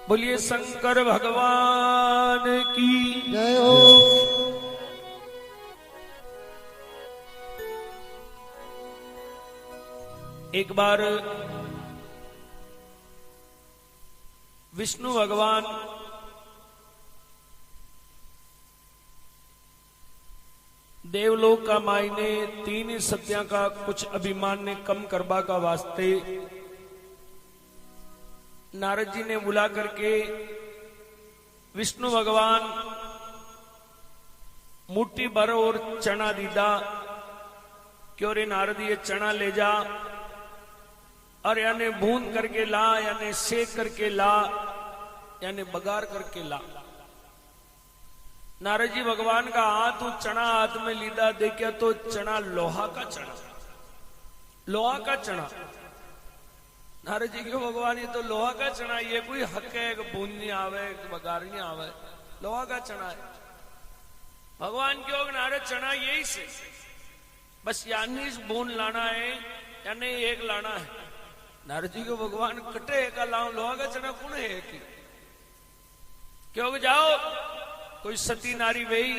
बोलिए शंकर भगवान की जय हो। एक बार विष्णु भगवान देवलोक का मायने तीन सत्या का कुछ अभिमान ने कम करवा का वास्ते नारद जी ने बुला करके विष्णु भगवान मुट्ठी भर और चना दीदा क्यों रे नारद ये चना ले जा और यानी भून करके ला यानी सेक करके ला यानी बगार करके ला। नारद जी भगवान का हाथ वो चना हाथ में लीदा देखा तो चना लोहा का चना, लोहा का चना। नारद जी क्यों भगवान ये तो लोहा का चना, ये कोई हक है भून नहीं आवे बगार नहीं आवे, लोहा का चना है। भगवान क्यों नारद चना यही से बस यानी भून लाना है यानी एक लाना है। नारद जी को भगवान कटे का लाओ लोहा का चना कौन है कि क्यों जाओ कोई सती नारी वही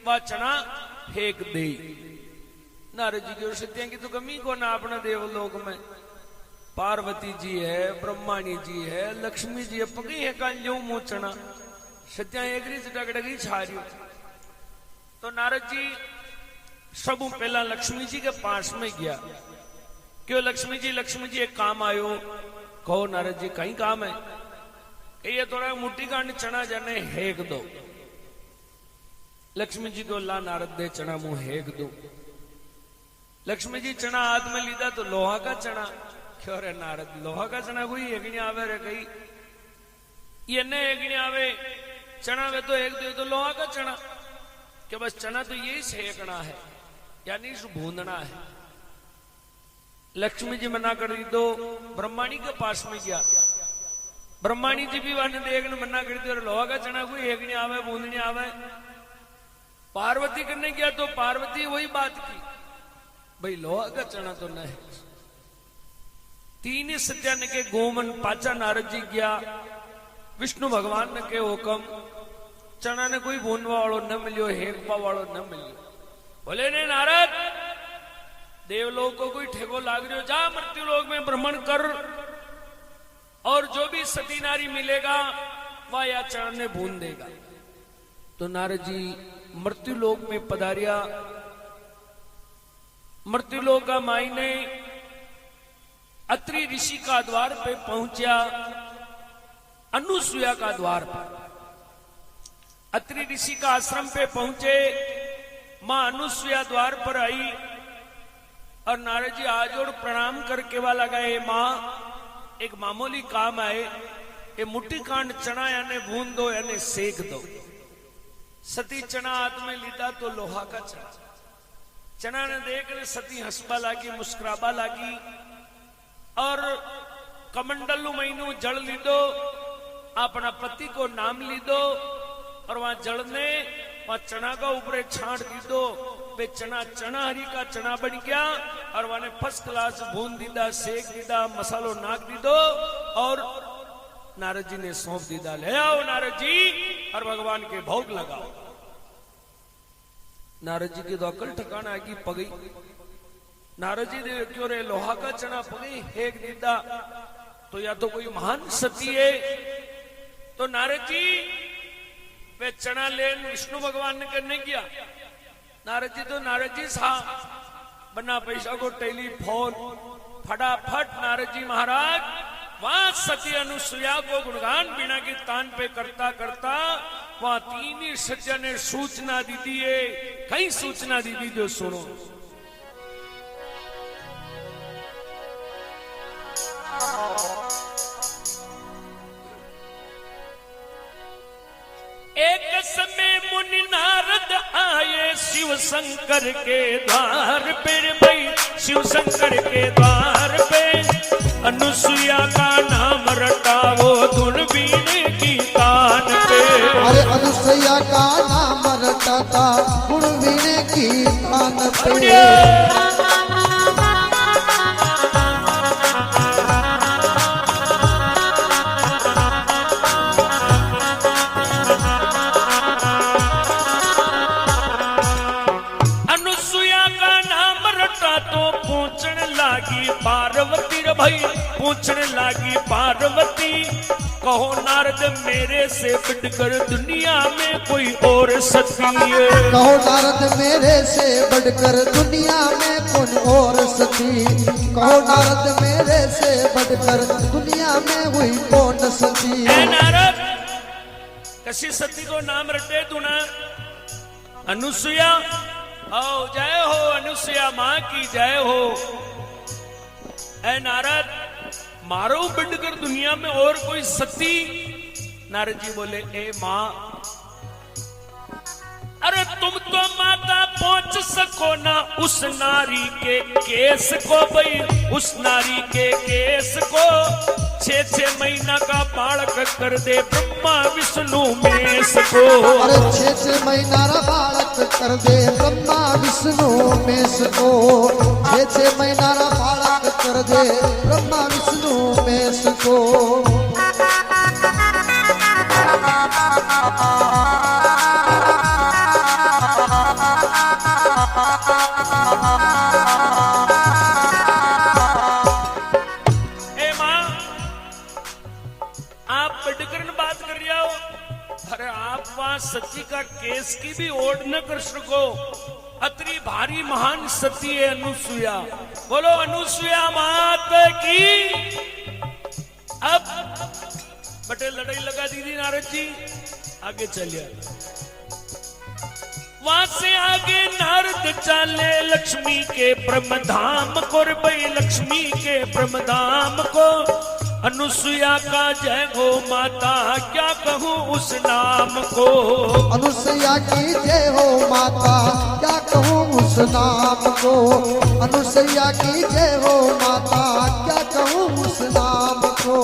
वह चना फेंक दे। नारद जी की सत्या की तो कमी को ना अपना देवलोक में पार्वती जी है, ब्रह्माणी जी है, लक्ष्मी जी है, पकड़ी है का लो मुंह चना सत्या एक डगडगी छा रही। तो नारद जी सब पहला लक्ष्मी जी के पास में गया क्यों लक्ष्मी जी एक काम आयो। कहो नारद जी कहीं काम है, ये थोड़ा मुट्ठी का चना जाने हेक दो। लक्ष्मी जी को ला नारद दे चना मुंह हेक दो। लक्ष्मी जी चना हाथ में लीधा तो लोहा का चना क्यों रे नारद लोहा का चना कोई एक नहीं आवे रे कहीं ये न एक नहीं आवे चना वे तो एक दो तो लोहा का चना क्या बस चना तो यही सेकना है यानी भूनना है। लक्ष्मी जी मना कर दी दो। ब्रह्माणी के पास में गया, ब्रह्माणी जी भी वन देखने मना कर दी लोहा का चना कोई एक नहीं आवे बूंद नहीं आवे। पार्वती करने गया तो पार्वती वही बात की भाई लोहा का चना तो नहीं। तीन सत्या ने के गोमन पाचा नारद जी गया विष्णु भगवान ने के हुक्म चना ने कोई भूनवा वालों न मिलियो हेकपा वालों न मिलियो। बोले ने नारद देवलोक को कोई ठेको लाग रही हो जा मृत्यु लोक में भ्रमण कर और जो भी सती नारी मिलेगा वह या चना ने भून देगा। तो नारद जी मृत्यु लोक में पधारिया। मृत्यु लोक का मायने अत्रि ऋषि का द्वार पे पहुंचा, अनुसुया का द्वार पर। अत्रि ऋषि का आश्रम पे पहुंचे, मां अनुसुया द्वार पर आई और नारद जी आजोड़ प्रणाम करके वाला गए मां एक मामूली काम आए ये मुट्ठी कांड चना यानी भून दो यानी सेक दो। सती चना हाथ में लीधा तो लोहा का चना। चना ने देख सती हंसबा लागी मुस्कुराबा लागी और कमंडलू महीनू जड़ ली दो अपना पति को नाम ली दो और वहां जड़ने वहां चना का ऊपर छांट दी दो। वे चना चना हरी का चना बन गया और वहां फर्स्ट क्लास भून दीदा सेक दीदा मसालो नाक दी दो और नारद जी ने सौंप दीदा ले आओ नारद जी और भगवान के भोग लगाओ। नारद जी की तो अकल ठिकाना की पगई। नारद जी ने क्यों रे लोहा का चना पगई हेक दीदा तो या तो कोई महान सती है। तो नारद जी वे चना ले विष्णु भगवान ने करने किया। नारद जी तो नारद जी सा बना पैसा को टेलीफोन फटाफट नारद जी महाराज वहां सती अनुसुया को गुणगान बिना की तान पे करता करता वहां तीन ही सत्या ने सूचना दी दी है। कई सूचना दी दी जो सुनो। एक समय मुनि नारद आए शिव शंकर के द्वार पे भाई शिव शंकर के द्वार पे अनुसुया का नाम रटावो धुन बीने की तान पे। अरे अनुसुया का नाम रटाता गुण बीने की तान पे। भाई पूछने लागी पार्वती, कहो नारद मेरे से बढ़कर दुनिया में कोई और सती है। कहो नारद मेरे से बढ़कर दुनिया में कौन और सती। कहो नारद मेरे से बढ़कर दुनिया में हुई कौन सती। ए नारद, कसी सती को नाम रटे तू ना? अनुसुया, ओ जय हो अनुसुया मां की जय हो। ए नारद, मारो बढ़कर दुनिया में और कोई सती? नारद जी बोले, ए मां, अरे तुम तो माता पहुंच सको ना उस नारी के केस को भाई, उस नारी के केस को 6-6 महीना का बालक कर दे ब्रह्मा विष्णु मेष को। अरे 6-6 महीना रा बालक कर दे ब्रह्मा विष्णु मेष को। 6-6 महीना रा बालक कर दे ब्रह्मा विष्णु मेष को। सती का केस की भी ओढ़ न कर सको, अतरी भारी महान सती है अनुसुया। बोलो अनुसुया मात की। अब बटे लड़ाई लगा दीदी नारद जी, आगे चलिए। वहां से आगे नारद चाले लक्ष्मी के ब्रह्मधाम को, भाई लक्ष्मी के ब्रह्मधाम को। अनुसुया का जय हो माता, क्या कहूँ उस नाम को। अनुसुया की जय हो माता, क्या कहूँ उस नाम को। अनुसुया की जय हो माता, क्या कहूँ उस नाम को।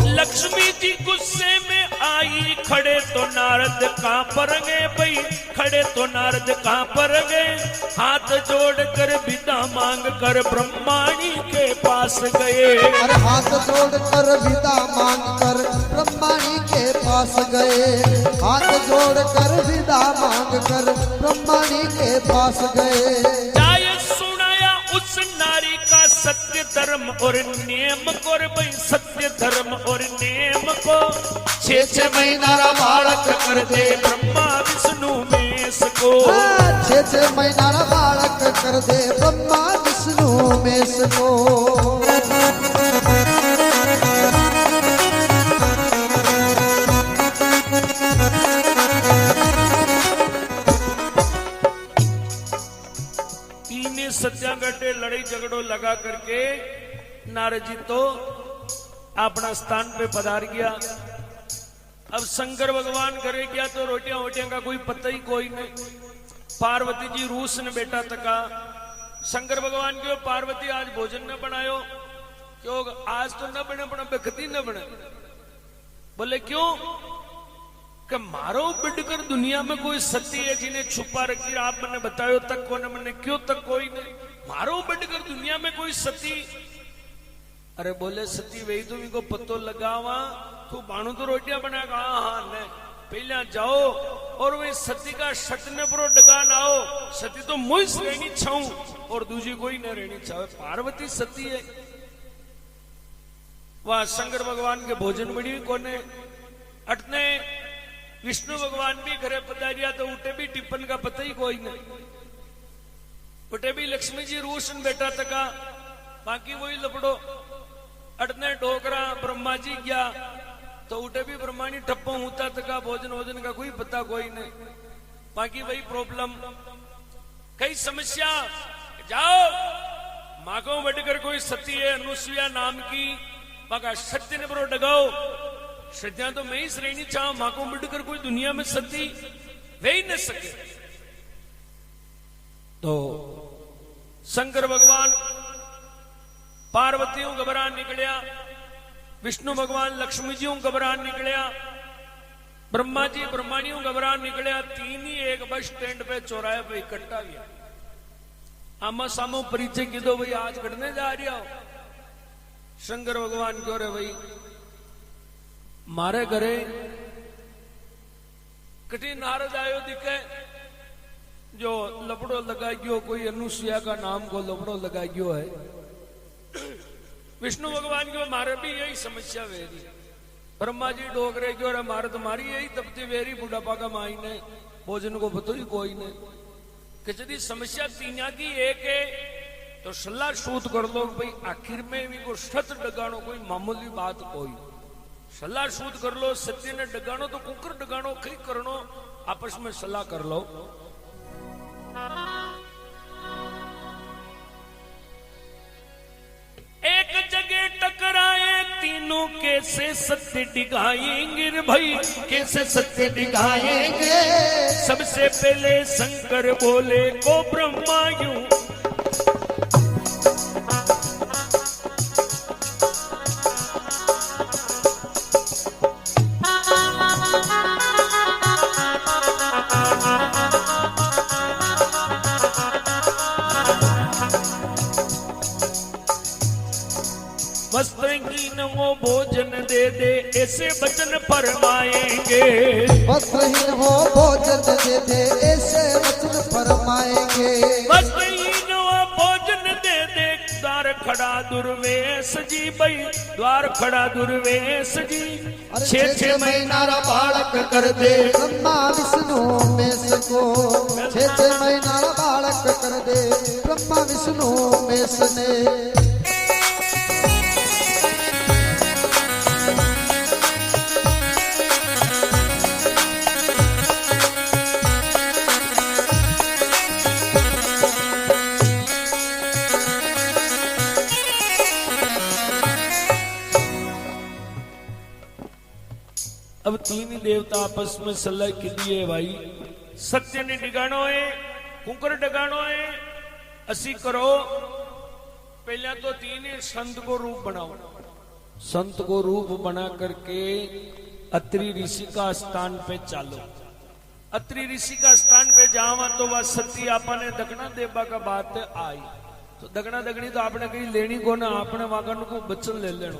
लक्ष्मी जी गुस्से में आई, खड़े तो नारद कांप गए भाई, खड़े तो नारद कांप गए। हाथ जोड़कर विदा मांग कर ब्रह्मा जी के पास गए। अरे हाथ जोड़कर विदा मांग कर ब्रह्मा जी के पास गए। हाथ जोड़कर विदा मांग कर ब्रह्मा जी के पास गए। जाय सुनाया उस नारी का सत्य धर्म और नियम को, भाई सत्य धर्म और नियम को। 6-6 महीना रा बालक कर दे ब्रह्मा विष्णु मेष को। 6-6 महीना रा बालक कर दे ब्रह्मा विष्णु मेष को। सत्या गटे लड़ाई झगड़ो लगा करके नारद जी तो अपना स्थान पे पधार गया। अब शंकर भगवान करे क्या तो रोटियां वोटियां का कोई पता ही कोई नहीं। पार्वती जी रूस ने बेटा तका। शंकर भगवान क्यों पार्वती आज भोजन न बनायो, क्यों आज तो न बने बना बेखती न बने। बोले क्यों? कि मारो बिडकर दुनिया में कोई सती है जिन्हें छुपा रखी, आप मैंने बतायो तक को न मैंने क्यों तक कोई नहीं। मारो बिडकर दुनिया में कोई सती। अरे बोले सती वही तुम को पतो लगावा, तू बाणु तो रोटियां बनाएगा। हाँ ने पहले जाओ और वही सती का शतने पर डगा ना आओ। सती तो मुझ रहनी छाऊं और दूसरी कोई न रहनी चाहे। पार्वती सती है। वहां शंकर भगवान के भोजन बड़ी कोने अटने। विष्णु भगवान भी घरे पधारिया तो उठे भी टिप्पन का पता ही कोई नहीं। उठे भी लक्ष्मी जी रूसन बेटा तका, बाकी वही लपड़ो। अटने डोकरा ब्रह्मा जी गया तो उठे भी ब्रह्माणी ठप्पो होता तका, भोजन भोजन का कोई पता कोई नहीं। बाकी वही प्रॉब्लम, कई समस्या। जाओ मागो बढ़कर कोई सती है अनुसुया नाम की, बाका सत्य ने बरो डगाओ। श्रद्धा तो मैं ही श्रेणी चाह, मां को बढ़कर कोई दुनिया में सती वे ही न सके। तो शंकर भगवान पार्वतियों घबरा निकलिया, विष्णु भगवान लक्ष्मी जी घबरा निकलिया, ब्रह्मा जी ब्रह्मानियों घबरा निकलिया। तीन ही एक बस स्टैंड पे चौराहे पे इकट्ठा गया। आमा सामो परिचय की दो, भाई आज करने जा रहा हो। शंकर भगवान क्यों रे भाई मारे घरे कटी नारद आयो दिखे, जो लपड़ो लगा गयो, कोई अनुसुया का नाम को लपड़ो लगा गयो है। विष्णु भगवान की हमारे भी यही समस्या वेरी, ब्रह्मा जी डोगरे की और हमारे तुम्हारी यही तपती वेरी बुढ़ापा का मायने भोजन को बतो ही कोई नहीं कि यदि समस्या तीना की एक है तो सलाह शूत कर लो भाई आखिर में भी को सत डगाणो कोई मामूली बात कोई सलाह शूत कर लो, सत्य ने डगाणो तो कुकर डगाणो कई करनो आपस में सलाह कर लो। एक जगह टकराए तीनों कैसे सत्य दिखाएंगे भाई, कैसे सत्य दिखाएंगे। सबसे पहले शंकर बोले को ब्रह्मा यूं, वस्त्रहीन हो भोजन दे दे ऐसे वचन फरमाएंगे। वस्त्रहीन हो भोजन दे दे ऐसे वचन फरमाएंगे। वस्त्रहीन हो भोजन दे दे द्वार खड़ा दुर्वेश जी भाई, द्वार खड़ा दुर्वेश जी। 6 महीना बालक कर दे ब्रह्मा विष्णु मेष को, 6 महीना बालक कर दे ब्रह्मा विष्णु मेष ने। अब तीन ही देवता आपस में सलाह की दिए भाई, सत्य ने डिगाणो है कुकर डगाणो है असी करो। पहले तो तीन ही संत को रूप बनाओ, संत को रूप बना करके अत्रि ऋषि का स्थान पे चालो। अत्रि ऋषि का स्थान पे जावा तो वह सत्य आपने दक्षिणा देवा का बात आई तो दक्षिणा दगनी तो आपने कहीं लेनी को ना, आपने वागन को बच्चन ले लेना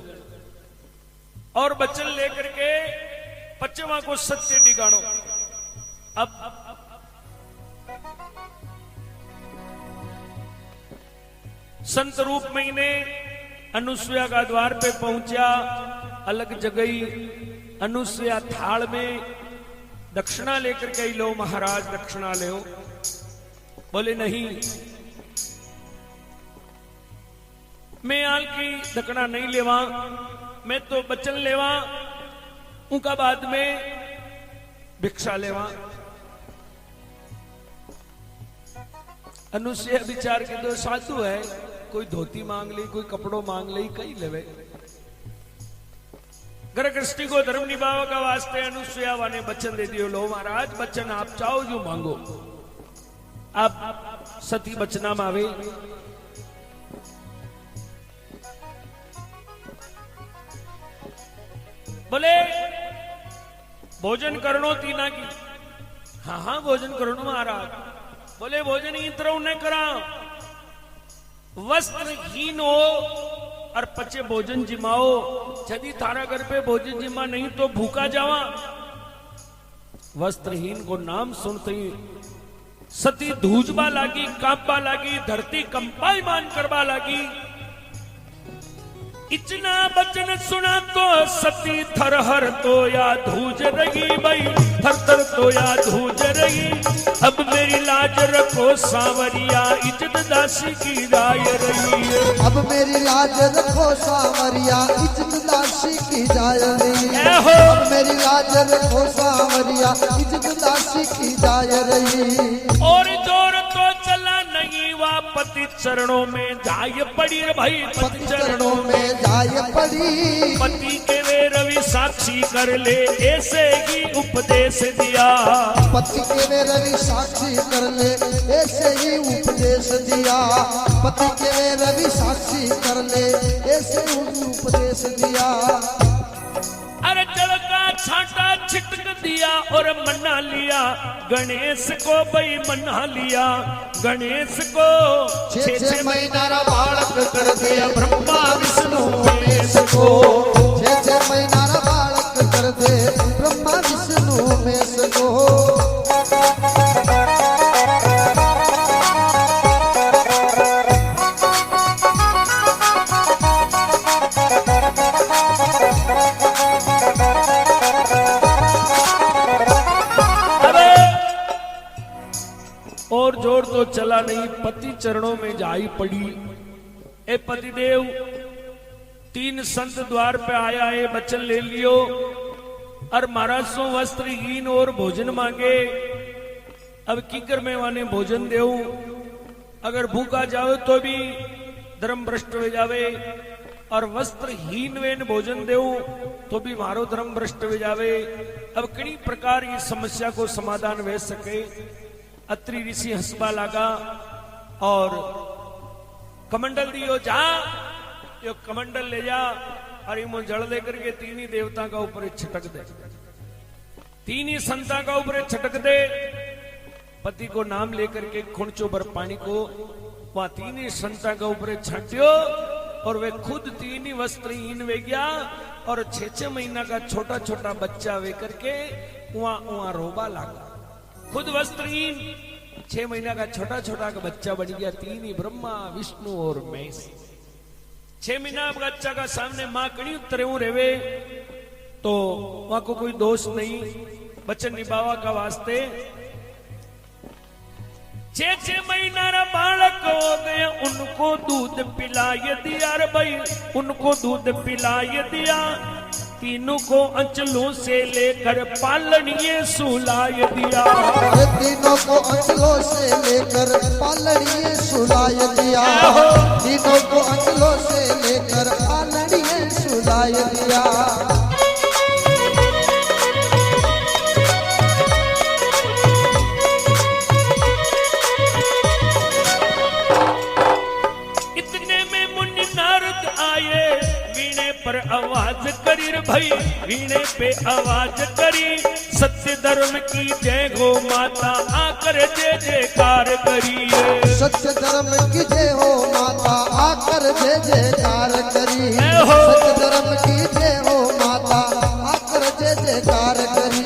और बच्चन लेकर के 25वां को सत्य डिगाणो। अब संत रूप में इन्हें अनुसुया का द्वार पे पहुंचा, अलग जगही अनुसुया थाल में दक्षिणा लेकर के लो महाराज दक्षिणा ले। बोले नहीं मैं आल की दक्षिणा नहीं लेवा, मैं तो बचन लेवा उनका बाद में भिक्षा लेवा। अनुसुया विचार के दो साधु है, कोई धोती मांग ली कोई कपड़ो मांग ली कई लेवे। घर गृहस्थी को धर्म निभाव का वास्ते अनुसुया वाने बचन दे दियो, लो महाराज बचन आप चाहो जो मांगो। आप सती बचना मावे बोले भोजन करनो तीना की। हाँ हाँ भोजन करनो महाराज। बोले भोजन ही तरह उन्हें करा, वस्त्रहीन हो और पचे भोजन जिमाओ। यदि थारा घर पे भोजन जिमा नहीं तो भूखा जावा। वस्त्रहीन को नाम सुनते ही सती धूजबा लागी, कांपा लागी, धरती कंपायमान करवा लागी। इतना बचन सुना तो सती थरहर तो या धूज रही भाई, थर थर तो या धूज रही। अब मेरी लाज रखो सांवरिया, इज्जत दासी की राय रही है। अब मेरी लाज रखो सांवरिया, इज्जत दासी की जाय रही है। अब मेरी लाज रखो सांवरिया, इज्जत दासी की जाय रही। और जोर तो चला नहीं वा पति चरणों में जाय पड़ी रे भाई, पति चरणों में जाय पड़ी। पति के वे रवि साक्षी कर ले ऐसे ही उपदेश दिया। पति के वे रवि साक्षी कर ले ऐसे ही उपदेश दिया। पति के वे रवि साक्षी कर ले ऐसे ही उपदेश दिया। अरे जल का छांटा छिटक दिया और मना लिया गणेश को भाई, मना लिया गणेश को। 6 महीना बालक कर दिया ब्रह्मा विष्णु महेश को। 6 महीना बालक कर दे ब्रह्मा विष्णु महेश को। तो चला नहीं, पति चरणों में जाई पड़ी। ए पतिदेव, 3 संत द्वार पे आया है, वचन ले लियो और महाराज सो वस्त्रहीन और भोजन मांगे। अब कीकर में वाने भोजन देऊ, अगर भूखा जाओ तो भी धर्म भ्रष्ट हो जावे, और वस्त्रहीन वेन भोजन देऊ तो भी मारो धर्म भ्रष्ट हो जावे। अब किनी प्रकार की समस्या को समाधान वे सके। अत्रि ऋषि हंसबा लगा और कमंडल दियो, जा यो कमंडल ले जा और इमो जल लेकर के 3 ही देवता का ऊपर छटक दे, 3 ही संता का ऊपर छटक दे। पति को नाम लेकर के खुणचो भर पानी को वहां 3 ही संता का ऊपर छाटियो और वे खुद 3 ही वस्त्रहीन वे गया और 6-6 महीना का छोटा छोटा बच्चा वे करके वहां रोबा लगा। खुद वस्त्रहीन 6 महीना का छोटा छोटा का बच्चा बन गया। 3 ही ब्रह्मा विष्णु और महेश। 6 महीना बच्चा का सामने मां कणी उतरे रेवे तो वहां को कोई दोष नहीं, वचन निभावा का वास्ते 6-6 महीना रा बालक हो गए, उनको दूध पिलाए दिया रे भाई, उनको दूध पिलाए दिया। तीनों को अंचलों से लेकर पालनिए सुलाए दिया, तीनों को अंचलों से लेकर पालनिए सुलाए दिया, तीनों को अंचलों से लेकर पालनिए सुलाए दिया। पर आवाज करी रे भाई, वीणे पे आवाज करी, सत्य धर्म की जय गो माता आकर जय जयकार करी। सत्य धर्म की जय हो माता आकर जय जयकार करी, सत्य धर्म की जय हो माता आकर जय जयकार करी।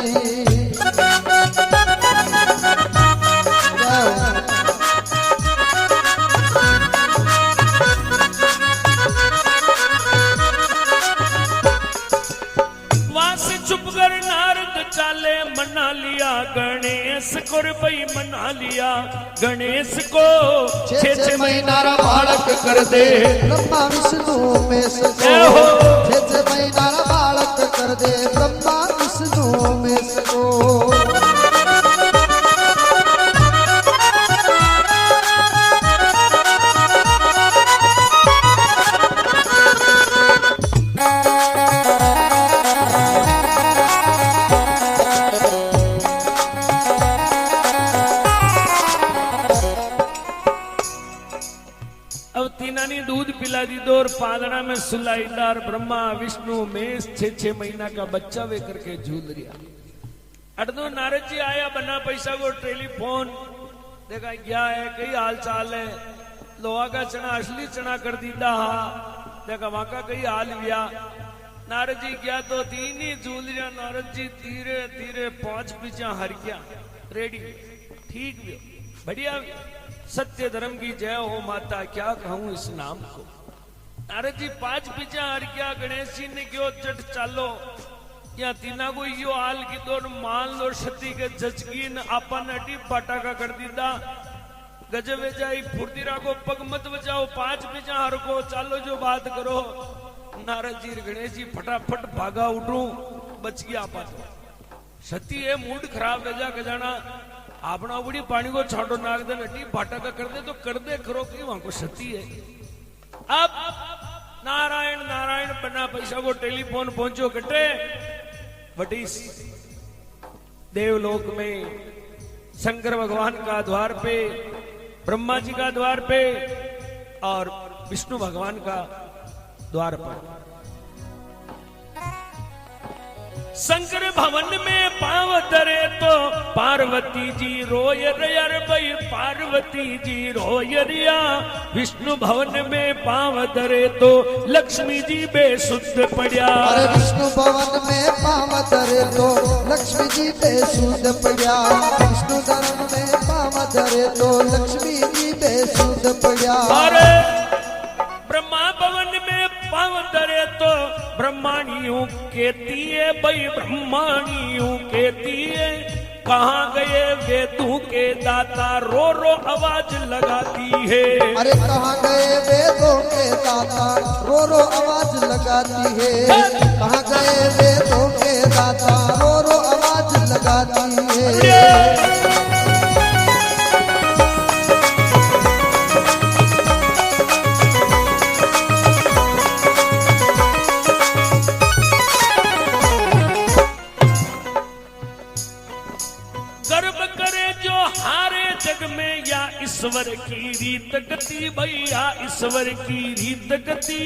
चाले मना लिया गणेश को रे भाई, मना लिया गणेश को। 6-6 महीना रा बालक कर दे ब्रह्मा विष्णु में सको, 6-6 महीना रा बालक कर दे ब्रह्मा विष्णु में सको। दूध पिला दी दो और पालना में सुलाईदार ब्रह्मा विष्णु में 6-6 महीना का बच्चा वे करके झूल रिया। अटदो नारद जी आया, बना पैसा को टेलीफोन देखा, क्या है कई हाल चाल है, लोहा का चना असली चना कर दीदा, देखा वहां का कई हाल लिया। नारद जी गया तो 3 ही झूल रिया। नारद जी धीरे धीरे 5 पीछा हर गया, रेडी ठीक भी बढ़िया। सत्य धर्म की जय हो माता, क्या कहूं इस नाम को। नारद जी 5 पीछा हर गया। गणेश जी ने क्यों चट चालो या तीना को यो हाल की दो मान लो क्षति के जचकीन आपन अटी पटाका कर दीदा। गजब जाई फुर्तीरा को पग मत बजाओ, 5 पीछा हर को चालो जो बात करो। नारद जी गणेश जी फटाफट भागा उठू, बच गया आपा। क्षति है मूड खराब रजा गजाना आपना बड़ी पानी को छाटो नाग दे नटी भाटा का कर दे तो कर दे करो कि वहां को क्षति है। अब नारायण नारायण बना पैसा को टेलीफोन पहुंचो कटे वटीस देवलोक में शंकर भगवान का द्वार पे, ब्रह्मा जी का द्वार पे और विष्णु भगवान का द्वार पर। शंकर भवन में पांव धरे तो पार्वती जी रोय रिया भाई, पार्वती जी रोय रिया। विष्णु भवन में पांव धरे तो लक्ष्मी जी बेसुध पड़िया। अरे विष्णु भवन में पांव धरे तो लक्ष्मी जी बेसुध पड़िया, विष्णु धर्म में पांव धरे तो लक्ष्मी जी बेसुध पड़िया। अरे ब्रह्मा भवन में पांव धरे तो ब्रह्माणियों कहती है भाई, ब्रह्माणियों कहती है कहाँ गए वेदों के दाता, रो रो आवाज लगाती है। अरे कहाँ गए वेदों के दाता, रो रो आवाज लगाती है। कहाँ गए वेदों के दाता, रो रो आवाज लगाती है। गर्व करे जो हारे जग में, या ईश्वर की रीत गति भैया, ईश्वर की रीत गति।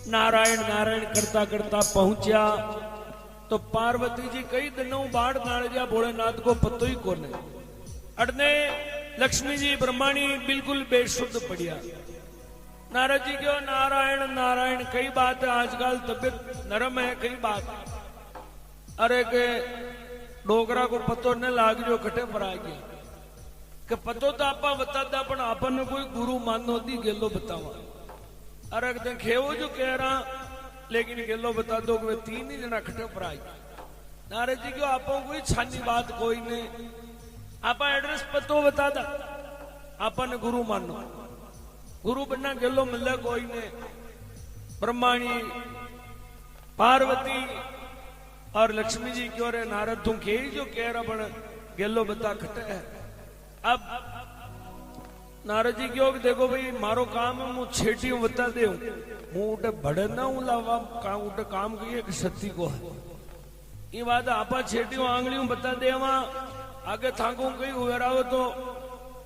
नारायण नारायण करता करता पहुंचा तो पार्वती जी कई दिनों बाढ़ नाड़िया भोलेनाथ को पतो ही कोने। अड़ने लक्ष्मी जी ब्रह्माणी बिल्कुल बेशुद्ध पड़िया। नारद जी क्यों नारायण नारायण, कई बात है आजकल तबियत नरम है, कई बात। अरे के डोगरा को पतो न लाग जो कटे पर आ गया कि पतो तो आपा बताता पण आपन कोई गुरु मानो दी गेलो बतावा। अरे खेवो जो कह रहा लेकिन गेलो बता दो कि 3 ही जना कटे पर आ गया। नारद जी क्यों आपो कोई छानी बात कोई ने, आपा एड्रेस पतो बता दा, आपन गुरु मानो। गुरु बनना गेलो मिले कोई ने। ब्रह्माणी पार्वती और लक्ष्मी जी क्यों रे नारद तू के जो कह रहा बन गेलो बता खटे है। अब नारद जी क्यों देखो भाई मारो काम है, मु छेटी बता दे हूं उठे भड़े ना हूं लावा काम उठे काम करिए कि सत्ती को है। ये बात आपा छेटी आंगलियों बता दे वहां आगे थाकू कहीं हुए रहो तो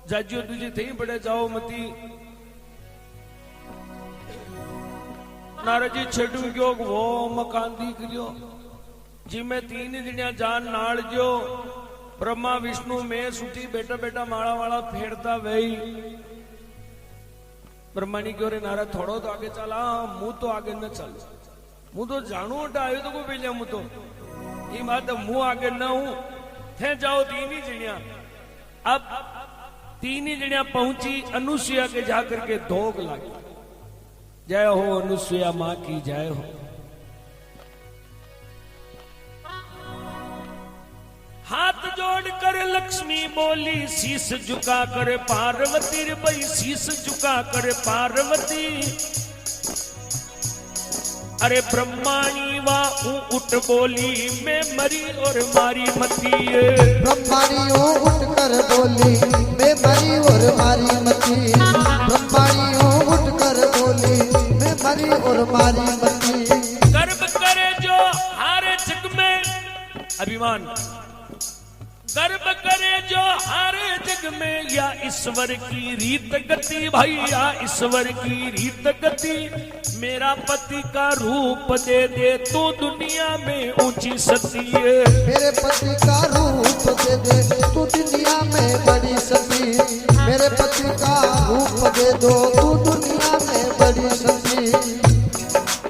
जाजियो तुझे थे बड़े जाओ मती। नारद जी छेटू क्यों वो मकान दी करियो जिमें 3 दिनिया जान नाल जो ब्रह्मा विष्णु में सुटी बेटा बेटा माड़ा वाला फेरता वही। ब्रह्मानी क्यों रे नारद थोड़ो तो आगे चला, मुंह तो आगे न चल, मुंह तो जानू आयो तो को पहले मुंह तो ये बात मुंह आगे न हूं थे जाओ 3 ही जणिया। अब 3 ही जणिया पहुंची अनुसुईया के जाकर के धोख लगी। जय हो अनुसुईया मां की जय हो। हाथ जोड़ कर लक्ष्मी बोली शीश झुका कर पार्वती रे भाई, शीश झुका कर पार्वती। अरे ब्रह्माणी वाह उठ बोली मैं मरी और मारी मती। ब्रह्माणी उठ कर बोली मैं मरी और मारी मती। ब्रह्माणी उठ कर बोली मैं मरी और मारी मती। गर्व करे जो हारे जग में अभिमान, गर्व करे जो हारे जग में, या ईश्वर की रीत गति भैया, ईश्वर की रीत गति। मेरा पति का रूप दे दे तू दुनिया में ऊंची सती है। मेरे पति का रूप दे दे तू दुनिया में बड़ी सती। मेरे पति का रूप दे दो तू दुनिया में बड़ी सती।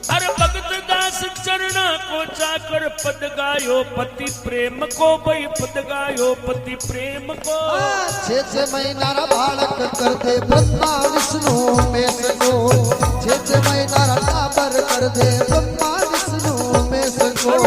हर भगत दास चरना को जाकर पद गायो पति प्रेम को भाई, पद गायो पति प्रेम को। 6 महीना बालक कर दे ब्रह्मा विष्णु महेश को। 6 महीना लाबर कर दे ब्रह्मा विष्णु महेश को।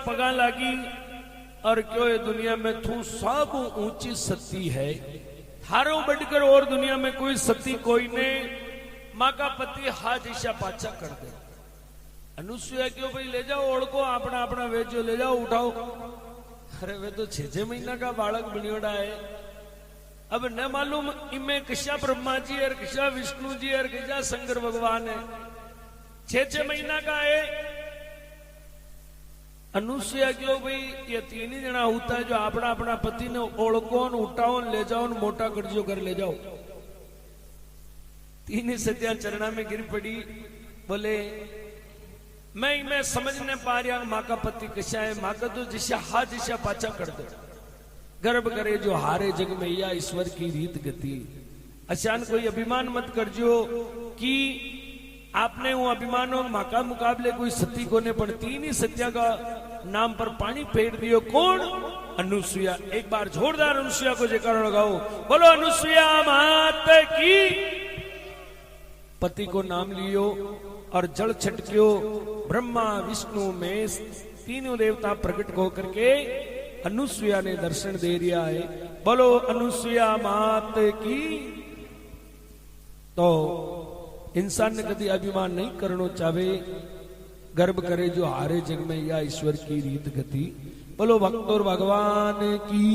पगा लागी और क्यों ये दुनिया में तू सब ऊंची सती है। थारो बढ़कर और दुनिया में कोई सती कोई नहीं। माँ का पति हाथ ईशा पाचा कर दे। अनुसुईया क्यों भाई ले जाओ ओढ़ को अपना अपना वेचो ले जाओ उठाओ। अरे वे तो 6 महीना का बालक बनियोड़ा है। अब न मालूम इनमें किसा ब्रह्मा जी और किसा विष्णु जी और किसा शंकर भगवान है। 6 महीना का है। अनुसुईया क्यों भाई ये 3 ही जना होता है जो अपना अपना पति ने ओढ़को उठाओ ले जाओ मोटा कर जो घर ले जाओ। तीन सत्या चरणा में गिर पड़ी। बोले मैं समझ नहीं पा रहा माँ का पति कशा है। माँ का तो जिशा हा जिशा पाचा कर दो। गर्भ करे जो हारे जग में या ईश्वर की रीत गति। अचान कोई अभिमान मत करजो कि आपने वो अभिमानों माँ का मुकाबले कोई सती को ने पण तीन ही सत्या का नाम पर पानी फेर दियो। कौन? अनुसुईया। एक बार जोरदार अनुसुईया को जयकारा लगाओ। बोलो अनुसुईया मात की। पति को नाम लियो और जल छटकियो। ब्रह्मा विष्णु महेश तीनों देवता प्रकट होकर के अनुसुईया ने दर्शन दे दिया है। बोलो अनुसुईया मात की। तो इंसान ने कभी अभिमान नहीं करना चाहे। गर्भ करे जो हारे जग में या ईश्वर की रीत गति। बोलो भक्त और भगवान की।